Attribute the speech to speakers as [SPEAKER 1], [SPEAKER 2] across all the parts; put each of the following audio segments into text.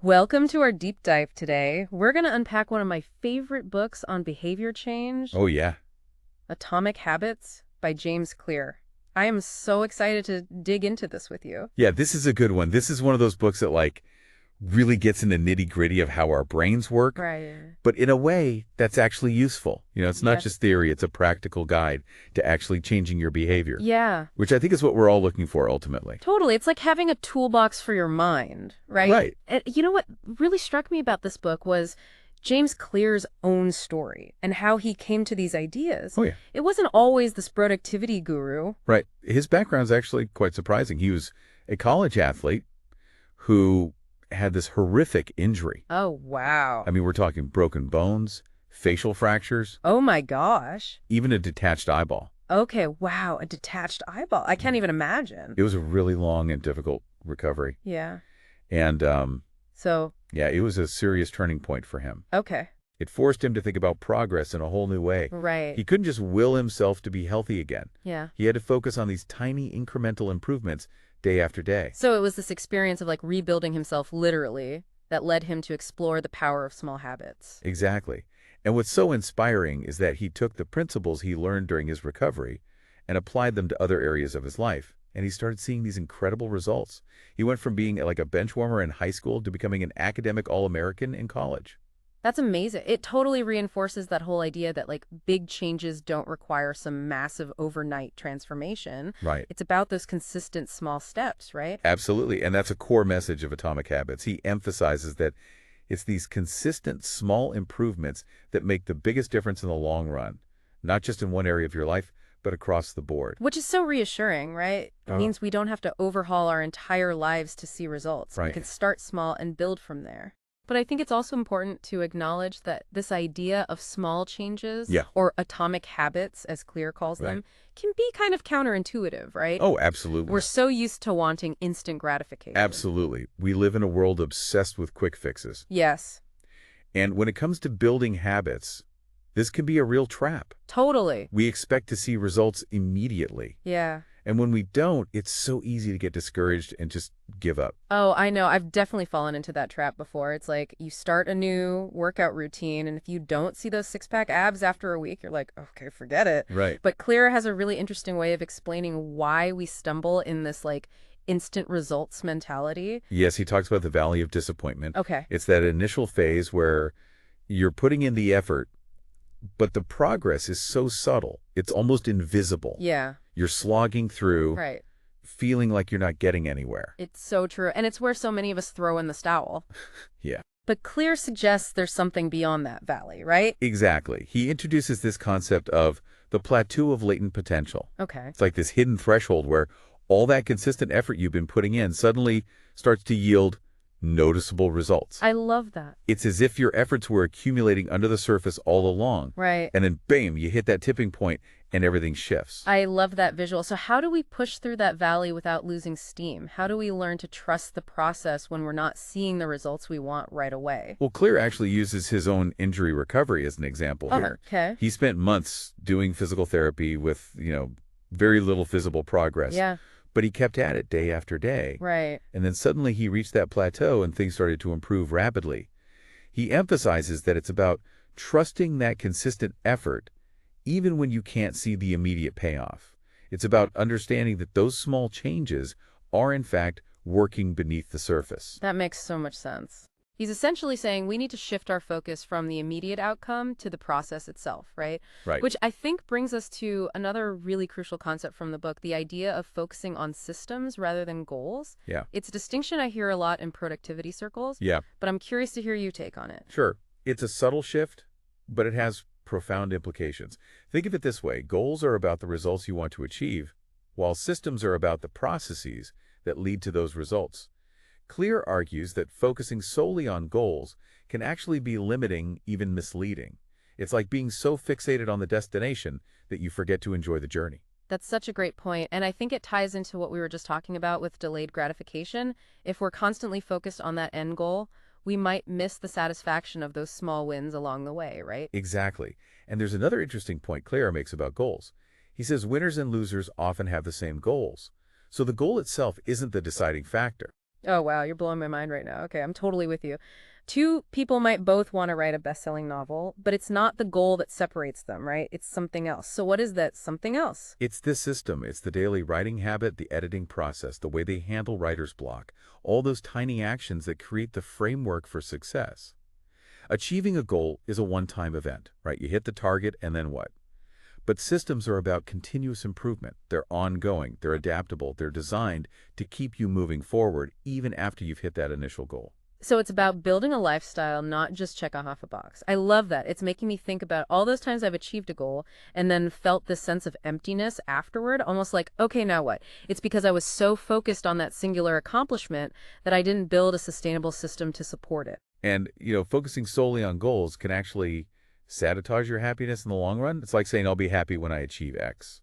[SPEAKER 1] Welcome to our deep dive today. We're going to unpack one of my favorite books on behavior change,
[SPEAKER 2] Oh, yeah.
[SPEAKER 1] Atomic Habits by James Clear. I am so excited to dig into this with you.
[SPEAKER 2] Yeah, this is a good one. This is one of those books that, really gets in the nitty-gritty of how our brains work,
[SPEAKER 1] Right.
[SPEAKER 2] but in a way that's actually useful. It's not
[SPEAKER 1] Yes.
[SPEAKER 2] just theory, it's a practical guide to actually changing your behavior,
[SPEAKER 1] Yeah,
[SPEAKER 2] which I think is what we're all looking for ultimately.
[SPEAKER 1] totally. It's like having a toolbox for your mind, right?
[SPEAKER 2] Right.
[SPEAKER 1] And you know what really struck me about this book was James Clear's own story and how he came to these ideas.
[SPEAKER 2] Oh, yeah.
[SPEAKER 1] It wasn't always this productivity guru.
[SPEAKER 2] Right. His background's actually quite surprising. He was a college athlete who had this horrific injury.
[SPEAKER 1] Oh, wow.
[SPEAKER 2] I mean, we're talking broken bones, facial fractures,
[SPEAKER 1] Oh my gosh.
[SPEAKER 2] even a detached eyeball.
[SPEAKER 1] Okay, wow, a detached eyeball. I can't even imagine.
[SPEAKER 2] It was a really long and difficult recovery.
[SPEAKER 1] Yeah.
[SPEAKER 2] And
[SPEAKER 1] So,
[SPEAKER 2] yeah, it was a serious turning point for him.
[SPEAKER 1] okay.
[SPEAKER 2] It forced him to think about progress in a whole new way.
[SPEAKER 1] Right.
[SPEAKER 2] He couldn't just will himself to be healthy again.
[SPEAKER 1] Yeah.
[SPEAKER 2] He had to focus on these tiny incremental improvements day after day.
[SPEAKER 1] So it was this experience of like rebuilding himself literally that led him to explore the power of small habits.
[SPEAKER 2] Exactly. And what's so inspiring is that he took the principles he learned during his recovery and applied them to other areas of his life. And he started seeing these incredible results. He went from being like a bench warmer in high school to becoming an academic All-American in college.
[SPEAKER 1] That's amazing. It totally reinforces that whole idea that like big changes don't require some massive overnight transformation.
[SPEAKER 2] Right.
[SPEAKER 1] It's about those consistent small steps, right?
[SPEAKER 2] Absolutely. And that's a core message of Atomic Habits. He emphasizes that it's these consistent small improvements that make the biggest difference in the long run, not just in one area of your life, but across the board.
[SPEAKER 1] Which is so reassuring, right? It
[SPEAKER 2] Oh.
[SPEAKER 1] means we don't have to overhaul our entire lives to see results. We
[SPEAKER 2] Right.
[SPEAKER 1] can start small and build from there. But I think it's also important to acknowledge that this idea of small changes,
[SPEAKER 2] Yeah.
[SPEAKER 1] or atomic habits, as Clear calls them,
[SPEAKER 2] Right.
[SPEAKER 1] can be kind of counterintuitive, right?
[SPEAKER 2] Oh, absolutely.
[SPEAKER 1] We're so used to wanting instant gratification.
[SPEAKER 2] Absolutely. We live in a world obsessed with quick fixes.
[SPEAKER 1] Yes,
[SPEAKER 2] And when it comes to building habits, this can be a real trap.
[SPEAKER 1] totally.
[SPEAKER 2] We expect to see results immediately.
[SPEAKER 1] Yeah.
[SPEAKER 2] And when we don't, it's so easy to get discouraged and just give up.
[SPEAKER 1] Oh, I know. I've definitely fallen into that trap before. It's like you start a new workout routine, and if you don't see those six-pack abs after a week, you're like, okay, forget it.
[SPEAKER 2] Right.
[SPEAKER 1] But Clear has a really interesting way of explaining why we stumble in this like instant results mentality.
[SPEAKER 2] Yes, he talks about the valley of disappointment.
[SPEAKER 1] Okay.
[SPEAKER 2] It's that initial phase where you're putting in the effort, but the progress is so subtle, it's almost invisible.
[SPEAKER 1] Yeah,
[SPEAKER 2] You're slogging through,
[SPEAKER 1] right.
[SPEAKER 2] feeling like you're not getting anywhere.
[SPEAKER 1] It's so true. And it's where so many of us throw in the towel.
[SPEAKER 2] Yeah,
[SPEAKER 1] But Clear suggests there's something beyond that valley, right?
[SPEAKER 2] exactly. He introduces this concept of the plateau of latent potential.
[SPEAKER 1] Okay.
[SPEAKER 2] It's like this hidden threshold where all that consistent effort you've been putting in suddenly starts to yield noticeable results.
[SPEAKER 1] I love that.
[SPEAKER 2] It's as if your efforts were accumulating under the surface all along.
[SPEAKER 1] Right.
[SPEAKER 2] And then, bam, you hit that tipping point and everything shifts.
[SPEAKER 1] I love that visual. So how do we push through that valley without losing steam? How do we learn to trust the process when we're not seeing the results we want right away?
[SPEAKER 2] Well, Clear actually uses his own injury recovery as an example here.
[SPEAKER 1] Okay.
[SPEAKER 2] He spent months doing physical therapy with, very little visible progress.
[SPEAKER 1] Yeah,
[SPEAKER 2] But he kept at it day after day.
[SPEAKER 1] right.
[SPEAKER 2] And then suddenly he reached that plateau and things started to improve rapidly. He emphasizes that it's about trusting that consistent effort even when you can't see the immediate payoff. It's about understanding that those small changes are in fact working beneath the surface.
[SPEAKER 1] That makes so much sense. He's essentially saying we need to shift our focus from the immediate outcome to the process itself, right?
[SPEAKER 2] Right.
[SPEAKER 1] Which I think brings us to another really crucial concept from the book, the idea of focusing on systems rather than goals.
[SPEAKER 2] Yeah.
[SPEAKER 1] It's a distinction I hear a lot in productivity circles,
[SPEAKER 2] Yeah.
[SPEAKER 1] but I'm curious to hear your take on it.
[SPEAKER 2] Sure. It's a subtle shift, but it has profound implications. Think of it this way. Goals are about the results you want to achieve, while systems are about the processes that lead to those results. Clear argues that focusing solely on goals can actually be limiting, even misleading. It's like being so fixated on the destination that you forget to enjoy the journey.
[SPEAKER 1] That's such a great point, and I think it ties into what we were just talking about with delayed gratification. If we're constantly focused on that end goal, we might miss the satisfaction of those small wins along the way, right?
[SPEAKER 2] Exactly. And there's another interesting point Clara makes about goals. He says winners and losers often have the same goals. So the goal itself isn't the deciding factor.
[SPEAKER 1] Oh, wow, you're blowing my mind right now. Okay, I'm totally with you. Two people might both want to write a best-selling novel, but it's not the goal that separates them, right? It's something else. So what is that something else?
[SPEAKER 2] It's this system. It's the daily writing habit, the editing process, the way they handle writer's block, all those tiny actions that create the framework for success. Achieving a goal is a one-time event, right? You hit the target and then what? But systems are about continuous improvement. They're ongoing, they're adaptable, they're designed to keep you moving forward even after you've hit that initial goal.
[SPEAKER 1] So it's about building a lifestyle, not just check off a box. I love that. It's making me think about all those times I've achieved a goal and then felt this sense of emptiness afterward, almost like, okay, now what? It's because I was so focused on that singular accomplishment that I didn't build a sustainable system to support it.
[SPEAKER 2] And focusing solely on goals can actually sabotage your happiness in the long run. It's like saying, I'll be happy when I achieve X.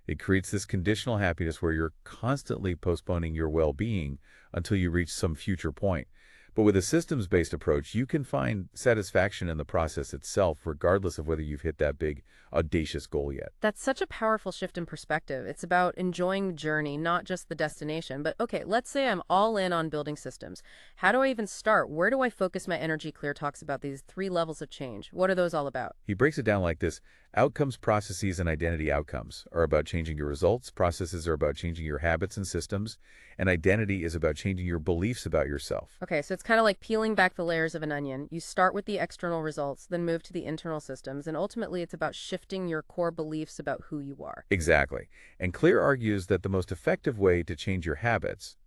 [SPEAKER 2] It creates this conditional happiness where you're constantly postponing your well-being until you reach some future point. But with a systems-based approach, you can find satisfaction in the process itself, regardless of whether you've hit that big, audacious goal yet.
[SPEAKER 1] That's such a powerful shift in perspective. It's about enjoying the journey, not just the destination. But okay, let's say I'm all in on building systems. How do I even start? Where do I focus my energy? Clear talks about these three levels of change. What are those all about?
[SPEAKER 2] He breaks it down like this. Outcomes, processes, and identity. Outcomes are about changing your results. Processes are about changing your habits and systems. And identity is about changing your beliefs about yourself.
[SPEAKER 1] Okay, so it's kind of like peeling back the layers of an onion. You start with the external results, then move to the internal systems, and ultimately it's about shifting your core beliefs about who you are.
[SPEAKER 2] Exactly. And Clear argues that the most effective way to change your habits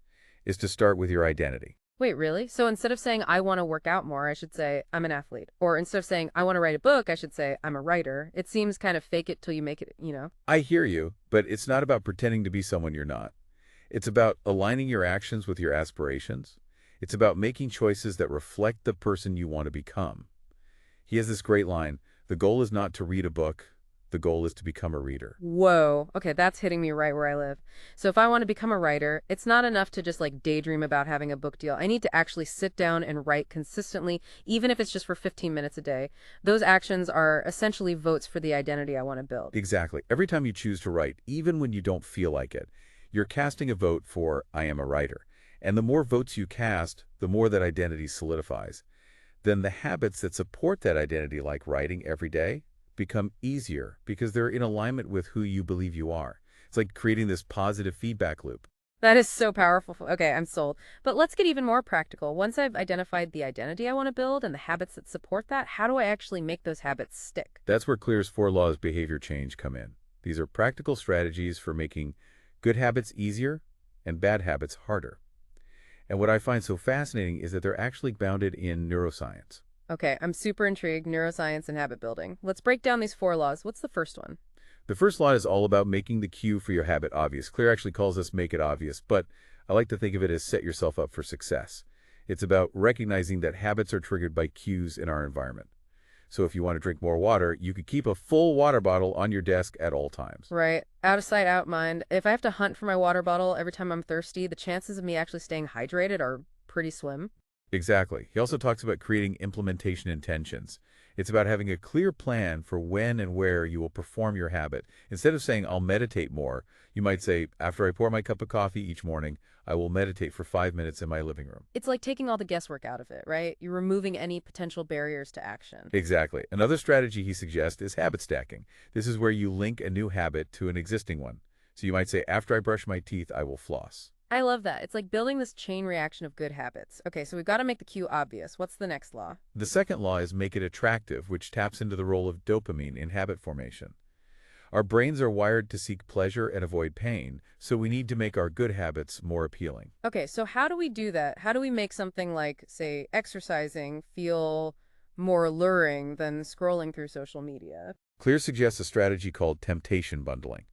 [SPEAKER 2] is to start with your identity.
[SPEAKER 1] Wait, really? So instead of saying I want to work out more, I should say I'm an athlete. Or instead of saying I want to write a book, I should say I'm a writer. It seems kind of fake it till you make it.
[SPEAKER 2] I hear you, but it's not about pretending to be someone you're not. It's about aligning your actions with your aspirations. It's about making choices that reflect the person you want to become. He has this great line, the goal is not to read a book, the goal is to become a reader.
[SPEAKER 1] Whoa. Okay, that's hitting me right where I live. So if I want to become a writer, it's not enough to just like daydream about having a book deal. I need to actually sit down and write consistently, even if it's just for 15 minutes a day. Those actions are essentially votes for the identity I want to build.
[SPEAKER 2] Exactly. Every time you choose to write, even when you don't feel like it, you're casting a vote for I am a writer. And the more votes you cast, the more that identity solidifies. Then the habits that support that identity, like writing every day, become easier because they're in alignment with who you believe you are. It's like creating this positive feedback loop.
[SPEAKER 1] That is so powerful. Okay, I'm sold. But let's get even more practical. Once I've identified the identity I want to build and the habits that support that, how do I actually make those habits stick?
[SPEAKER 2] That's where Clear's 4 laws behavior change come in. These are practical strategies for making good habits easier and bad habits harder. And what I find so fascinating is that they're actually grounded in neuroscience.
[SPEAKER 1] Okay, I'm super intrigued. Neuroscience and habit building. Let's break down these four laws. What's the first one?
[SPEAKER 2] The first law is all about making the cue for your habit obvious. Clear actually calls this make it obvious, but I like to think of it as set yourself up for success. It's about recognizing that habits are triggered by cues in our environment. So if you want to drink more water, you could keep a full water bottle on your desk at all times.
[SPEAKER 1] Right. Out of sight, out of mind. If I have to hunt for my water bottle every time I'm thirsty, the chances of me actually staying hydrated are pretty slim.
[SPEAKER 2] Exactly. He also talks about creating implementation intentions. It's about having a clear plan for when and where you will perform your habit. Instead of saying, I'll meditate more, you might say, after I pour my cup of coffee each morning, I will meditate for 5 minutes in my living room.
[SPEAKER 1] It's like taking all the guesswork out of it, right? You're removing any potential barriers to action.
[SPEAKER 2] Exactly. Another strategy he suggests is habit stacking. This is where you link a new habit to an existing one. So you might say, after I brush my teeth, I will floss.
[SPEAKER 1] I love that. It's like building this chain reaction of good habits. Okay, so we've got to make the cue obvious. What's the next law?
[SPEAKER 2] The second law is make it attractive, which taps into the role of dopamine in habit formation. Our brains are wired to seek pleasure and avoid pain, so we need to make our good habits more appealing.
[SPEAKER 1] Okay, so how do we do that? How do we make something like, say, exercising feel more alluring than scrolling through social media?
[SPEAKER 2] Clear suggests a strategy called temptation bundling.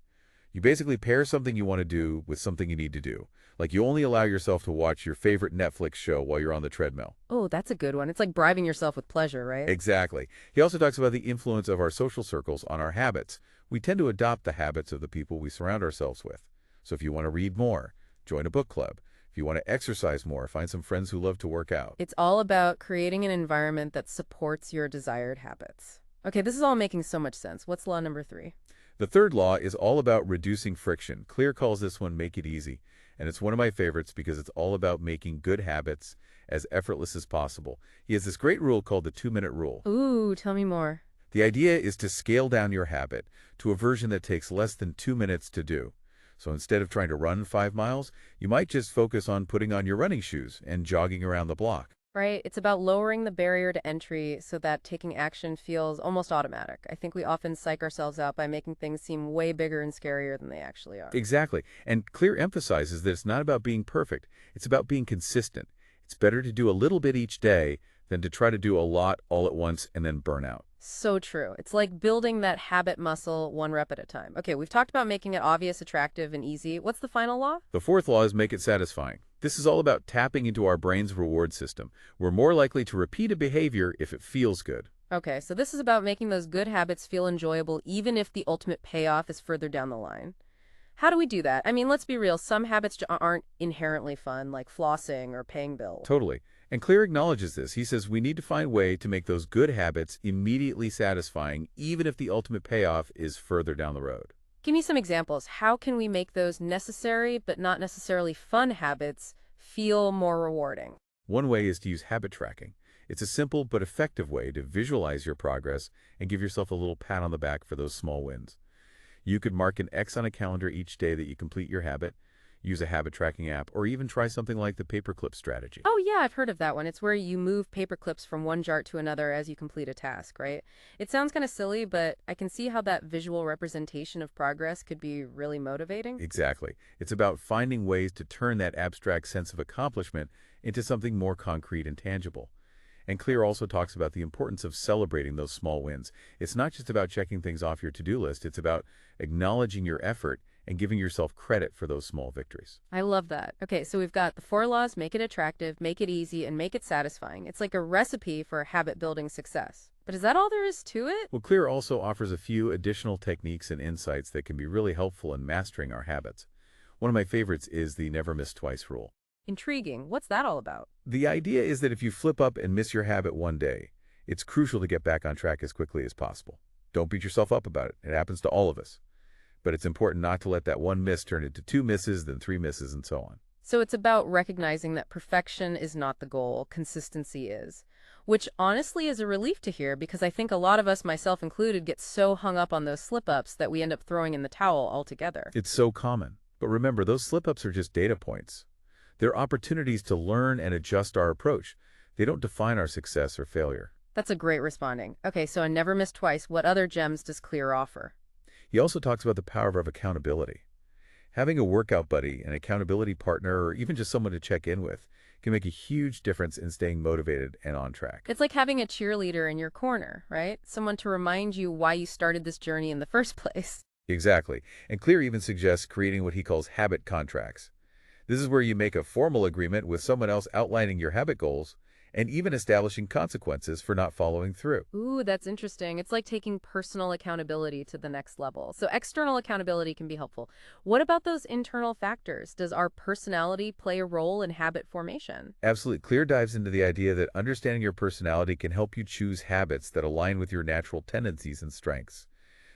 [SPEAKER 2] You basically pair something you want to do with something you need to do. Like you only allow yourself to watch your favorite Netflix show while you're on the treadmill.
[SPEAKER 1] Oh, that's a good one. It's like bribing yourself with pleasure, right?
[SPEAKER 2] Exactly. He also talks about the influence of our social circles on our habits. We tend to adopt the habits of the people we surround ourselves with. So if you want to read more, join a book club. If you want to exercise more, find some friends who love to work out.
[SPEAKER 1] It's all about creating an environment that supports your desired habits. Okay, this is all making so much sense. What's law number 3?
[SPEAKER 2] The third law is all about reducing friction. Clear calls this one make it easy. And it's one of my favorites because it's all about making good habits as effortless as possible. He has this great rule called the 2-minute rule.
[SPEAKER 1] Ooh, tell me more.
[SPEAKER 2] The idea is to scale down your habit to a version that takes less than 2 minutes to do. So instead of trying to run 5 miles, you might just focus on putting on your running shoes and jogging around the block.
[SPEAKER 1] Right? It's about lowering the barrier to entry so that taking action feels almost automatic. I think we often psych ourselves out by making things seem way bigger and scarier than they actually are.
[SPEAKER 2] Exactly. And Clear emphasizes that it's not about being perfect. It's about being consistent. It's better to do a little bit each day than to try to do a lot all at once and then burn out.
[SPEAKER 1] So true. It's like building that habit muscle one rep at a time. Okay, we've talked about making it obvious, attractive, and easy. What's the final law?
[SPEAKER 2] The fourth law is make it satisfying. This is all about tapping into our brain's reward system. We're more likely to repeat a behavior if it feels good.
[SPEAKER 1] Okay, so this is about making those good habits feel enjoyable even if the ultimate payoff is further down the line. How do we do that? I mean, let's be real. Some habits aren't inherently fun, like flossing or paying bills.
[SPEAKER 2] Totally. And Clear acknowledges this. He says we need to find a way to make those good habits immediately satisfying, even if the ultimate payoff is further down the road.
[SPEAKER 1] Give me some examples. How can we make those necessary but not necessarily fun habits feel more rewarding?
[SPEAKER 2] One way is to use habit tracking. It's a simple but effective way to visualize your progress and give yourself a little pat on the back for those small wins. You could mark an X on a calendar each day that you complete your habit, use a habit tracking app, or even try something like the paperclip strategy.
[SPEAKER 1] Oh, yeah, I've heard of that one. It's where you move paper clips from one jar to another as you complete a task, right? It sounds kind of silly, but I can see how that visual representation of progress could be really motivating.
[SPEAKER 2] Exactly. It's about finding ways to turn that abstract sense of accomplishment into something more concrete and tangible. And Clear also talks about the importance of celebrating those small wins. It's not just about checking things off your to-do list. It's about acknowledging your effort and giving yourself credit for those small victories.
[SPEAKER 1] I love that. Okay, so we've got the 4 laws: make it attractive, make it easy, and make it satisfying. It's like a recipe for habit building success. But is that all there is to it?
[SPEAKER 2] Well, Clear also offers a few additional techniques and insights that can be really helpful in mastering our habits. One of my favorites is the never miss twice rule.
[SPEAKER 1] Intriguing. What's that all about?
[SPEAKER 2] The idea is that if you flip up and miss your habit one day, it's crucial to get back on track as quickly as possible. Don't beat yourself up about it. It happens to all of us. But it's important not to let that one miss turn into 2 misses, then 3 misses, and so on.
[SPEAKER 1] So it's about recognizing that perfection is not the goal, consistency is. Which honestly is a relief to hear because I think a lot of us, myself included, get so hung up on those slip-ups that we end up throwing in the towel altogether.
[SPEAKER 2] It's so common. But remember, those slip-ups are just data points. They're opportunities to learn and adjust our approach. They don't define our success or failure.
[SPEAKER 1] That's a great responding. Okay, so I never miss twice. What other gems does Clear offer?
[SPEAKER 2] He also talks about the power of accountability. Having a workout buddy, an accountability partner, or even just someone to check in with can make a huge difference in staying motivated and on track.
[SPEAKER 1] It's like having a cheerleader in your corner, right? Someone to remind you why you started this journey in the first place.
[SPEAKER 2] Exactly. And Clear even suggests creating what he calls habit contracts. This is where you make a formal agreement with someone else outlining your habit goals and even establishing consequences for not following through.
[SPEAKER 1] Ooh, that's interesting. It's like taking personal accountability to the next level. So external accountability can be helpful. What about those internal factors? Does our personality play a role in habit formation?
[SPEAKER 2] Absolutely. Clear dives into the idea that understanding your personality can help you choose habits that align with your natural tendencies and strengths.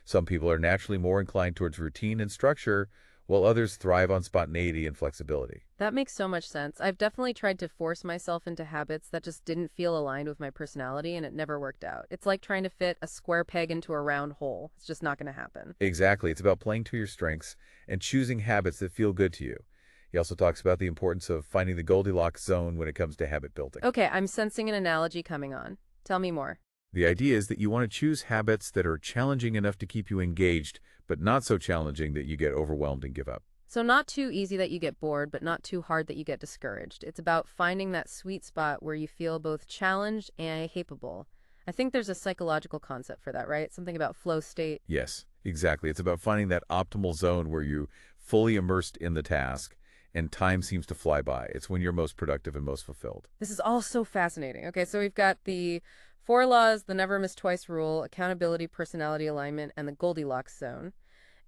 [SPEAKER 2] Some people are naturally more inclined towards routine and structure, while others thrive on spontaneity and flexibility.
[SPEAKER 1] That makes so much sense. I've definitely tried to force myself into habits that just didn't feel aligned with my personality, and it never worked out. It's like trying to fit a square peg into a round hole. It's just not going to happen.
[SPEAKER 2] Exactly. It's about playing to your strengths and choosing habits that feel good to you. He also talks about the importance of finding the Goldilocks zone when it comes to habit building.
[SPEAKER 1] Okay, I'm sensing an analogy coming on. Tell me more.
[SPEAKER 2] The idea is that you want to choose habits that are challenging enough to keep you engaged, but not so challenging that you get overwhelmed and give up.
[SPEAKER 1] So not too easy that you get bored, but not too hard that you get discouraged. It's about finding that sweet spot where you feel both challenged and capable. I think there's a psychological concept for that, right? Something about flow state.
[SPEAKER 2] Yes, exactly. It's about finding that optimal zone where you fully immersed in the task and time seems to fly by. It's when you're most productive and most fulfilled.
[SPEAKER 1] This is all so fascinating. Okay, so we've got the 4 laws, the never miss twice rule, accountability, personality alignment, and the Goldilocks zone.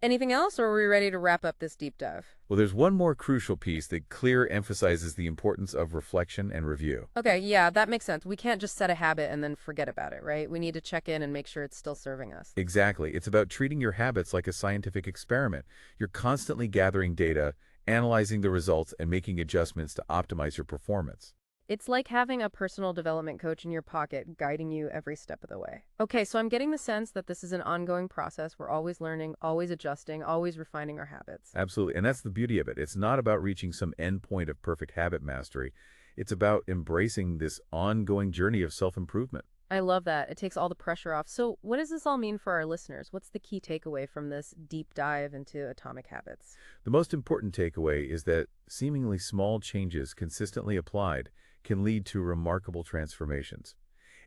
[SPEAKER 1] Anything else, or are we ready to wrap up this deep dive?
[SPEAKER 2] Well, there's one more crucial piece that Clear emphasizes the importance of reflection and review.
[SPEAKER 1] Okay, yeah, that makes sense. We can't just set a habit and then forget about it, right? We need to check in and make sure it's still serving us.
[SPEAKER 2] Exactly. It's about treating your habits like a scientific experiment. You're constantly gathering data analyzing the results and making adjustments to optimize your performance.
[SPEAKER 1] It's like having a personal development coach in your pocket guiding you every step of the way. Okay, so I'm getting the sense that this is an ongoing process. We're always learning, always adjusting, always refining our habits.
[SPEAKER 2] Absolutely. And that's the beauty of it. It's not about reaching some end point of perfect habit mastery. It's about embracing this ongoing journey of self-improvement.
[SPEAKER 1] I love that. It takes all the pressure off. So, what does this all mean for our listeners? What's the key takeaway from this deep dive into atomic habits?
[SPEAKER 2] The most important takeaway is that seemingly small changes consistently applied can lead to remarkable transformations.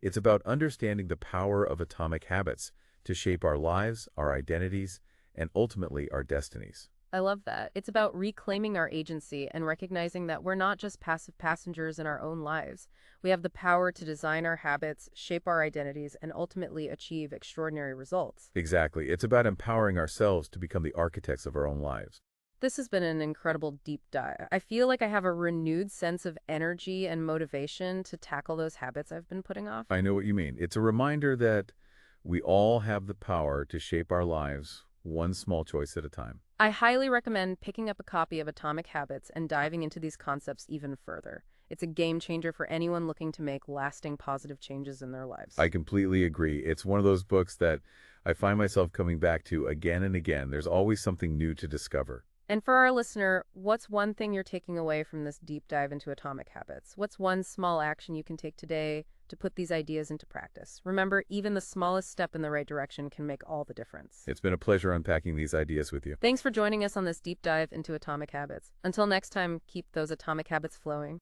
[SPEAKER 2] It's about understanding the power of atomic habits to shape our lives, our identities, and ultimately our destinies.
[SPEAKER 1] I love that. It's about reclaiming our agency and recognizing that we're not just passive passengers in our own lives. We have the power to design our habits, shape our identities, and ultimately achieve extraordinary results.
[SPEAKER 2] Exactly. It's about empowering ourselves to become the architects of our own lives.
[SPEAKER 1] This has been an incredible deep dive. I feel like I have a renewed sense of energy and motivation to tackle those habits I've been putting off.
[SPEAKER 2] I know what you mean. It's a reminder that we all have the power to shape our lives one small choice at a time.
[SPEAKER 1] I highly recommend picking up a copy of Atomic Habits and diving into these concepts even further. It's a game changer for anyone looking to make lasting positive changes in their lives.
[SPEAKER 2] I completely agree. It's one of those books that I find myself coming back to again and again. There's always something new to discover.
[SPEAKER 1] And for our listener, what's one thing you're taking away from this deep dive into Atomic Habits? What's one small action you can take today to put these ideas into practice? Remember, even the smallest step in the right direction can make all the difference.
[SPEAKER 2] It's been a pleasure unpacking these ideas with you.
[SPEAKER 1] Thanks for joining us on this deep dive into Atomic Habits. Until next time, keep those atomic habits flowing.